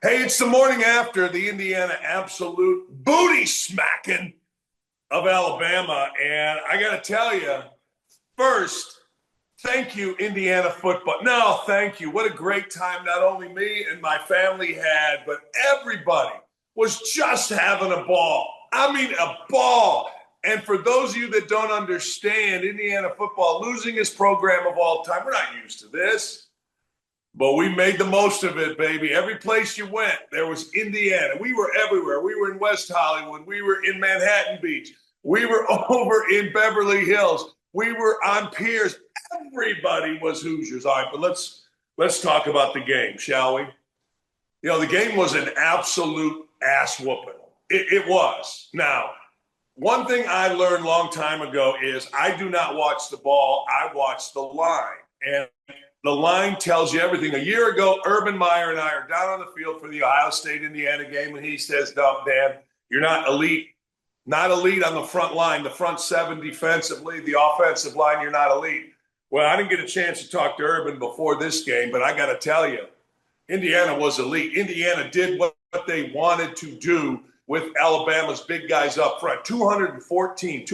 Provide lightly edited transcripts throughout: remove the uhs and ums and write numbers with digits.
Hey, it's the morning after the Indiana absolute booty smacking of Alabama. And I got to tell you, first, thank you, Indiana football. No, thank you. What a great time not only me and my family had, but everybody was just having a ball. I mean, a ball. And for those of you that don't understand, Indiana football losing its program of all time, we're not used to this. But we made the most of it, baby. Every place you went, there was Indiana. We were everywhere. We were in West Hollywood. We were in Manhattan Beach. We were over in Beverly Hills. We were on piers. Everybody was Hoosiers. All right, but let's talk about the game, shall we? You know, the game was an absolute ass whooping. It was. Now, one thing I learned a long time ago is I do not watch the ball. I watch the line. And the line tells you everything. A year ago, Urban Meyer and I are down on the field for the Ohio State-Indiana game, and he says, Dan, you're not elite on the front line, the front seven defensively, the offensive line, you're not elite. Well, I didn't get a chance to talk to Urban before this game, but I got to tell you, Indiana was elite. Indiana did what they wanted to do with Alabama's big guys up front. 215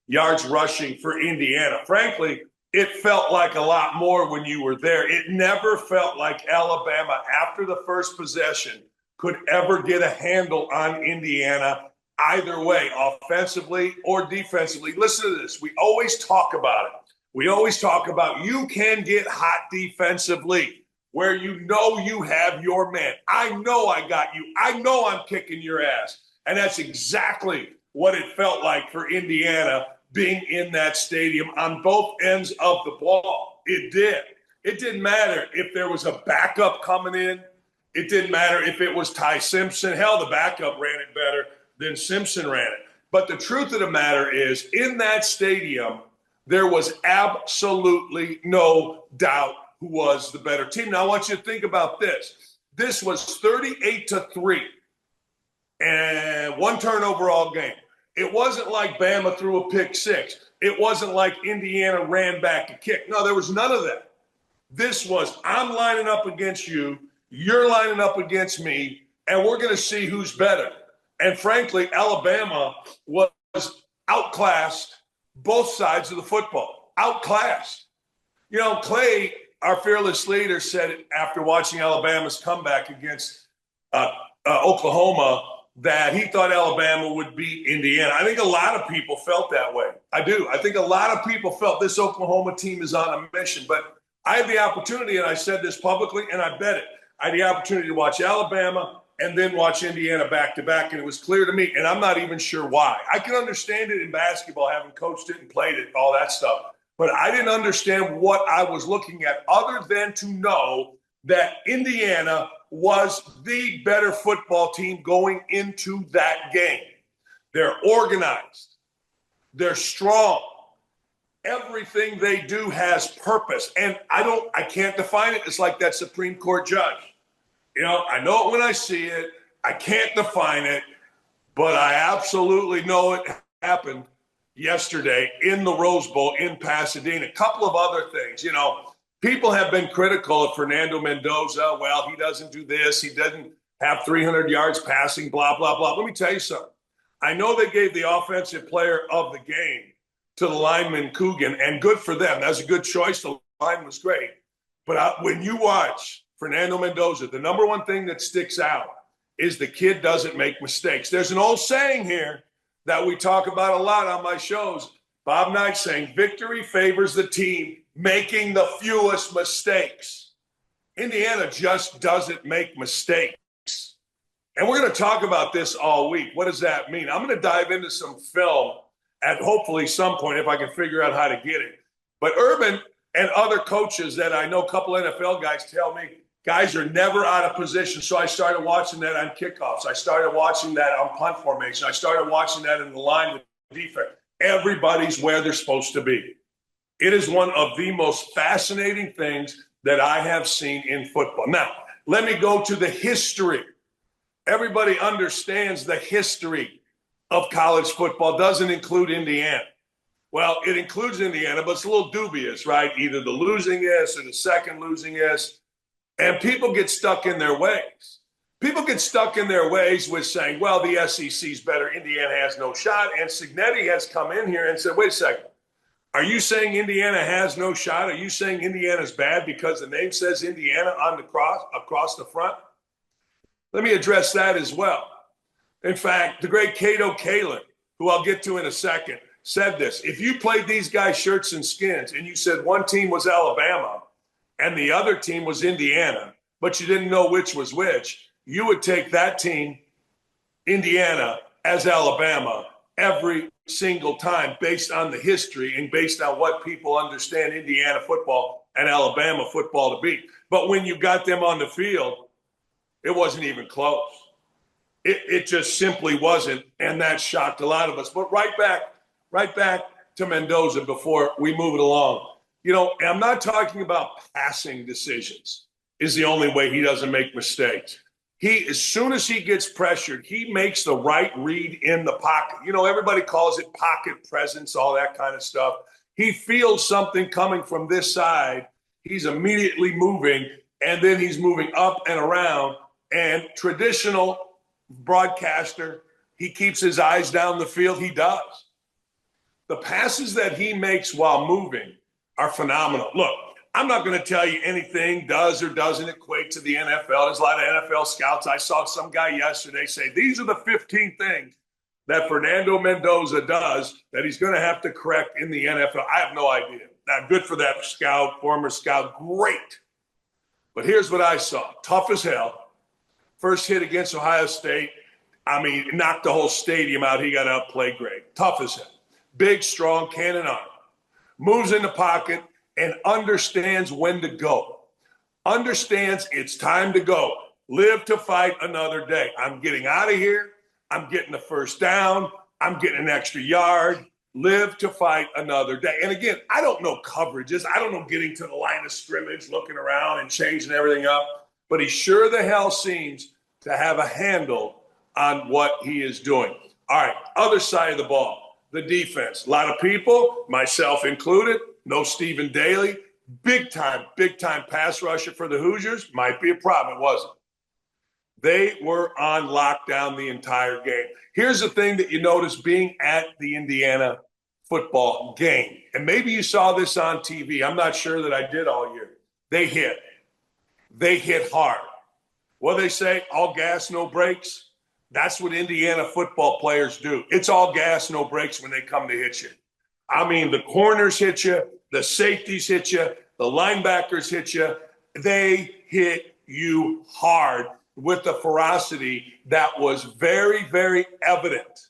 yards rushing for Indiana. Frankly, it felt like a lot more when you were there. It never felt like Alabama, after the first possession, could ever get a handle on Indiana either way, offensively or defensively. Listen to this. We always talk about it. We always talk about you can get hot defensively where you know you have your man. I know I got you. I know I'm kicking your ass. And that's exactly what it felt like for Indiana being in that stadium on both ends of the ball. It did. It didn't matter if there was a backup coming in. It didn't matter if it was Ty Simpson. Hell, the backup ran it better than Simpson ran it. But the truth of the matter is, in that stadium, there was absolutely no doubt who was the better team. Now, I want you to think about this. This was 38-3 and one turnover all game. It wasn't like Bama threw a pick six. It wasn't like Indiana ran back a kick. No, there was none of that. This was, I'm lining up against you, you're lining up against me, and we're going to see who's better. And frankly, Alabama was outclassed both sides of the football. Outclassed. You know, Clay, our fearless leader, said after watching Alabama's comeback against Oklahoma that he thought Alabama would beat Indiana. I think a lot of people felt that way. I do. I think a lot of people felt this Oklahoma team is on a mission. But I had the opportunity, and I said this publicly, and I bet it. I had the opportunity to watch Alabama and then watch Indiana back-to-back, and it was clear to me, and I'm not even sure why. I can understand it in basketball, having coached it and played it, all that stuff. But I didn't understand what I was looking at other than to know that Indiana was the better football team going into that game. They're organized. They're strong. Everything they do has purpose. And I can't define it. It's like that Supreme Court judge. You know, I know it when I see it. I can't define it, but I absolutely know it happened yesterday in the Rose Bowl in Pasadena. A couple of other things, you know. People have been critical of Fernando Mendoza. Well, he doesn't do this. He doesn't have 300 yards passing, blah, blah, blah. Let me tell you something. I know they gave the offensive player of the game to the lineman Coogan, and good for them. That's a good choice. The line was great. But when you watch Fernando Mendoza, the number one thing that sticks out is the kid doesn't make mistakes. There's an old saying here that we talk about a lot on my shows. Bob Knight saying, victory favors the team making the fewest mistakes. Indiana just doesn't make mistakes. And we're going to talk about this all week. What does that mean? I'm going to dive into some film at hopefully some point if I can figure out how to get it. But Urban and other coaches that I know, a couple NFL guys tell me, guys are never out of position. So I started watching that on kickoffs. I started watching that on punt formation. I started watching that in the line with defense. Everybody's where they're supposed to be. It is one of the most fascinating things that I have seen in football. Now, let me go to the history. Everybody understands the history of college football doesn't include Indiana. Well, it includes Indiana, but it's a little dubious, right? Either the losingest or the second losingest. And people get stuck in their ways. People get stuck in their ways with saying, well, the SEC's better. Indiana has no shot. And Cignetti has come in here and said, wait a second. Are you saying Indiana has no shot? Are you saying Indiana's bad because the name says Indiana on the across the front? Let me address that as well. In fact, the great Cato Kalin, who I'll get to in a second, said this. If you played these guys shirts and skins and you said one team was Alabama and the other team was Indiana, but you didn't know which was which, you would take that team, Indiana, as Alabama every single time based on the history and based on what people understand Indiana football and Alabama football to be. But when you got them on the field, it wasn't even close. It just simply wasn't, and that shocked a lot of us. But right back to Mendoza before we move it along. You know, I'm not talking about passing decisions is the only way he doesn't make mistakes. As soon as he gets pressured, he makes the right read in the pocket. You know, everybody calls it pocket presence, all that kind of stuff. He feels something coming from this side. He's immediately moving, and then he's moving up and around. And traditional broadcaster, he keeps his eyes down the field. He does. The passes that he makes while moving are phenomenal. Look, I'm not going to tell you anything does or doesn't equate to the NFL. There's a lot of NFL scouts. I saw some guy yesterday say, these are the 15 things that Fernando Mendoza does that he's going to have to correct in the NFL. I have no idea. Now, good for that scout, former scout, great. But here's what I saw. Tough as hell. First hit against Ohio State. I mean, knocked the whole stadium out. He got up, played great. Tough as hell. Big, strong, cannon arm. Moves in the pocket and understands when to go. Understands it's time to go. Live to fight another day. I'm getting out of here. I'm getting the first down. I'm getting an extra yard. Live to fight another day. And again, I don't know coverages. I don't know getting to the line of scrimmage, looking around and changing everything up. But he sure the hell seems to have a handle on what he is doing. All right, other side of the ball, the defense. A lot of people, myself included, no Stephen Daly, big time pass rusher for the Hoosiers. Might be a problem. It wasn't. They were on lockdown the entire game. Here's the thing that you notice being at the Indiana football game. And maybe you saw this on TV. I'm not sure that I did all year. They hit. They hit hard. What do they say? All gas, no brakes. That's what Indiana football players do. It's all gas, no brakes when they come to hit you. I mean, the corners hit you, the safeties hit you, the linebackers hit you. They hit you hard with the ferocity that was very, very evident.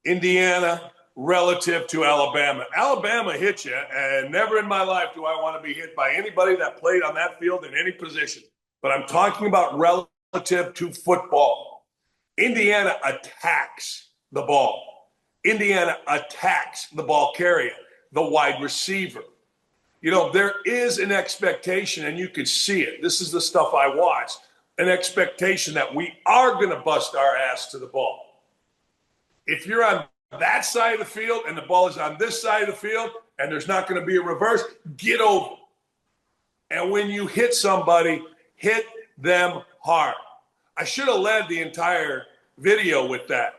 Indiana relative to Alabama. Alabama hit you, and never in my life do I want to be hit by anybody that played on that field in any position. But I'm talking about relative to football. Indiana attacks the ball. Indiana attacks the ball carrier, the wide receiver. You know, there is an expectation, and you could see it. This is the stuff I watched. An expectation that we are going to bust our ass to the ball. If you're on that side of the field and the ball is on this side of the field and there's not going to be a reverse, get over. And when you hit somebody, hit them hard. I should have led the entire video with that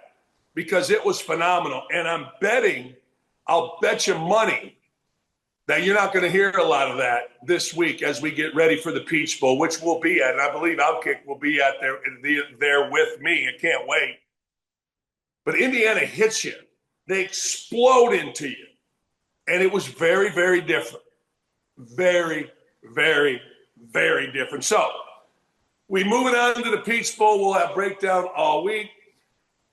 because it was phenomenal. And I'll bet you money that you're not going to hear a lot of that this week as we get ready for the Peach Bowl, which we'll be at. And I believe Outkick will be at there with me. I can't wait. But Indiana hits you. They explode into you. And it was very, very different. Very, very, very different. So we moving on to the Peach Bowl. We'll have breakdown all week.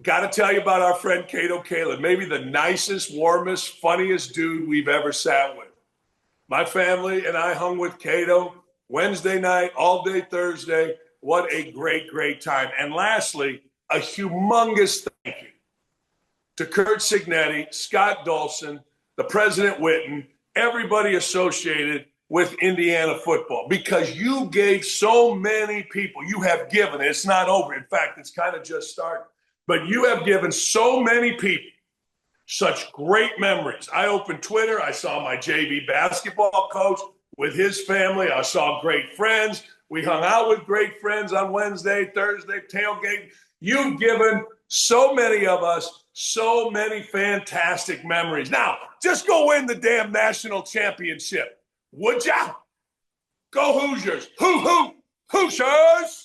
Got to tell you about our friend Cato Kalin, maybe the nicest, warmest, funniest dude we've ever sat with. My family and I hung with Cato Wednesday night, all day Thursday. What a great, great time. And lastly, a humongous thank you to Curt Cignetti, Scott Dolson, the President Witten, everybody associated with Indiana football, because you gave so many people, you have given, it's not over. In fact, it's kind of just started, but you have given so many people such great memories. I opened Twitter. I saw my JV basketball coach with his family. I saw great friends. We hung out with great friends on Wednesday, Thursday, tailgate. You've given so many of us so many fantastic memories. Now, just go win the damn national championship. Would ya? Go Hoosiers. Hoosiers.